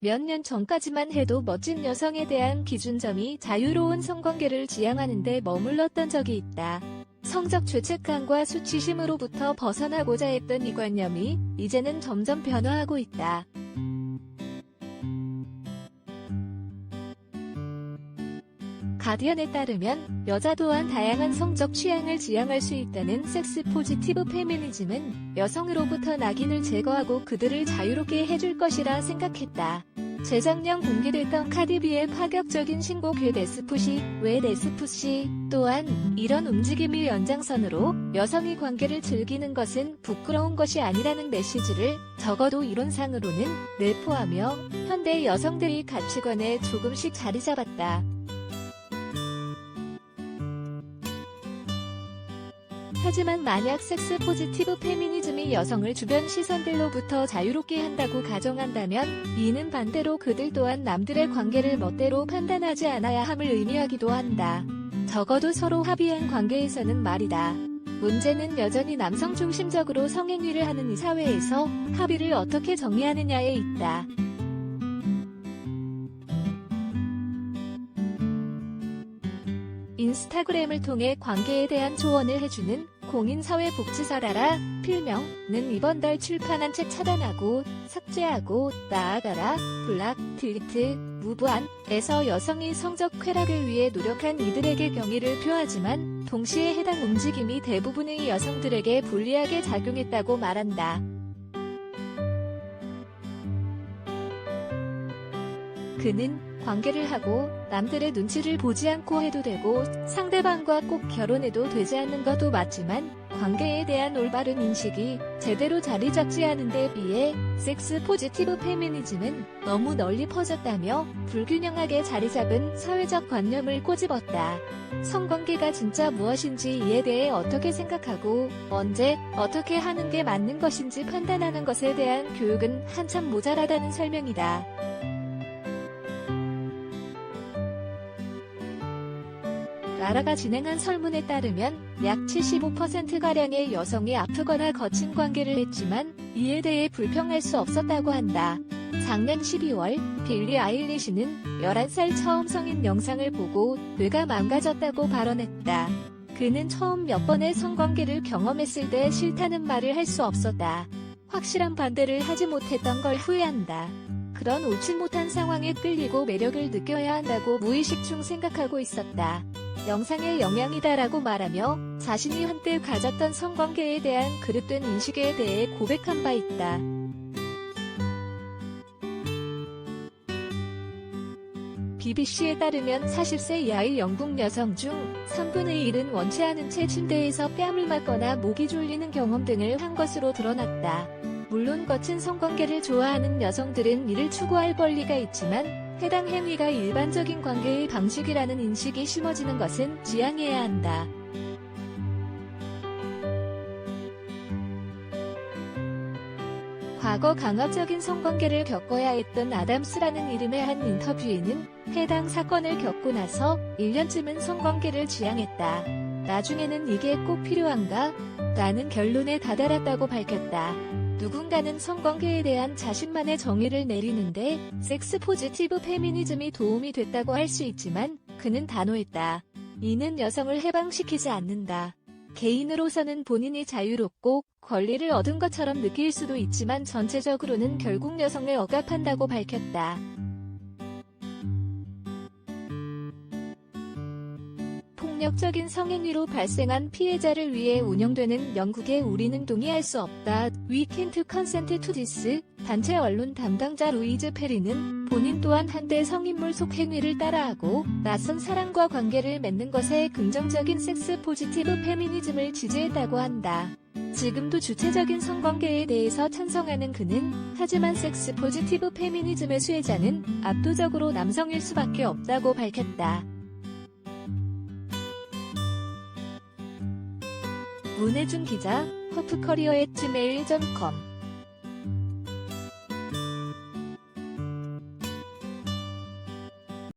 몇 년 전까지만 해도 멋진 여성에 대한 기준점이 자유로운 성관계를 지향하는 데 머물렀던 적이 있다. 성적 죄책감과 수치심으로부터 벗어나고자 했던 이 관념이 이제는 점점 변화하고 있다. 가디언에 따르면 여자 또한 다양한 성적 취향을 지향할 수 있다는 섹스 포지티브 페미니즘은 여성으로부터 낙인을 제거하고 그들을 자유롭게 해줄 것이라 생각했다. 재작년 공개됐던 카디비의 파격적인 신곡 왜 데스푸시 또한 이런 움직임의 연장선으로 여성이 관계를 즐기는 것은 부끄러운 것이 아니라는 메시지를 적어도 이론상으로는 내포하며 현대 여성들의 가치관에 조금씩 자리 잡았다. 하지만 만약 섹스 포지티브 페미니즘이 여성을 주변 시선들로부터 자유롭게 한다고 가정한다면 이는 반대로 그들 또한 남들의 관계를 멋대로 판단하지 않아야 함을 의미하기도 한다. 적어도 서로 합의한 관계에서는 말이다. 문제는 여전히 남성 중심적으로 성행위를 하는 이 사회에서 합의를 어떻게 정의하느냐에 있다. 인스타그램을 통해 관계에 대한 조언을 해주는 공인사회복지사라라 필명은 이번 달 출판한 책 차단하고 삭제하고 나아가라 블락 딜리트 무브안에서 여성이 성적 쾌락을 위해 노력한 이들에게 경의를 표하지만 동시에 해당 움직임이 대부분의 여성들에게 불리하게 작용했다고 말한다. 그는 관계를 하고 남들의 눈치를 보지 않고 해도 되고 상대방과 꼭 결혼해도 되지 않는 것도 맞지만 관계에 대한 올바른 인식이 제대로 자리 잡지 않은 데 비해 섹스 포지티브 페미니즘은 너무 널리 퍼졌다며 불균형하게 자리 잡은 사회적 관념을 꼬집었다. 성관계가 진짜 무엇인지 이에 대해 어떻게 생각하고 언제 어떻게 하는 게 맞는 것인지 판단하는 것에 대한 교육은 한참 모자라다는 설명이다. 나라가 진행한 설문에 따르면 약 75%가량의 여성이 아프거나 거친 관계를 했지만 이에 대해 불평할 수 없었다고 한다. 작년 12월 빌리 아일리시는 11살 처음 성인 영상을 보고 뇌가 망가졌다고 발언했다. 그는 처음 몇 번의 성관계를 경험했을 때 싫다는 말을 할 수 없었다. 확실한 반대를 하지 못했던 걸 후회한다. 그런 옳지 못한 상황에 끌리고 매력을 느껴야 한다고 무의식 중 생각하고 있었다. 영상의 영향이다라고 말하며 자신이 한때 가졌던 성관계에 대한 그릇된 인식에 대해 고백한 바 있다. BBC에 따르면 40세 이하의 영국 여성 중 3분의 1은 원치 않은 채 침대에서 뺨을 맞거나 목이 졸리는 경험 등을 한 것으로 드러났다. 물론 거친 성관계를 좋아하는 여성들은 이를 추구할 권리가 있지만 해당 행위가 일반적인 관계의 방식이라는 인식이 심어지는 것은 지양해야 한다. 과거 강압적인 성관계를 겪어야 했던 아담스라는 이름의 한 인터뷰에는 해당 사건을 겪고 나서 1년쯤은 성관계를 지향했다. 나중에는 이게 꼭 필요한가? 라는 결론에 다다랐다고 밝혔다. 누군가는 성관계에 대한 자신만의 정의를 내리는데 섹스 포지티브 페미니즘이 도움이 됐다고 할 수 있지만 그는 단호했다. 이는 여성을 해방시키지 않는다. 개인으로서는 본인이 자유롭고 권리를 얻은 것처럼 느낄 수도 있지만 전체적으로는 결국 여성을 억압한다고 밝혔다. 폭력적인 성행위로 발생한 피해자를 위해 운영되는 영국의 우리는 동의할 수 없다. We can't consent to this. 단체 언론 담당자 루이즈 페리는 본인 또한 한때 성인물 속행위를 따라하고 낯선 사람과 관계를 맺는 것에 긍정적인 섹스 포지티브 페미니즘을 지지했다고 한다. 지금도 주체적인 성관계에 대해서 찬성하는 그는 하지만 섹스 포지티브 페미니즘의 수혜자는 압도적으로 남성일 수밖에 없다고 밝혔다. 문혜준 기자, 허프커리어@gmail.com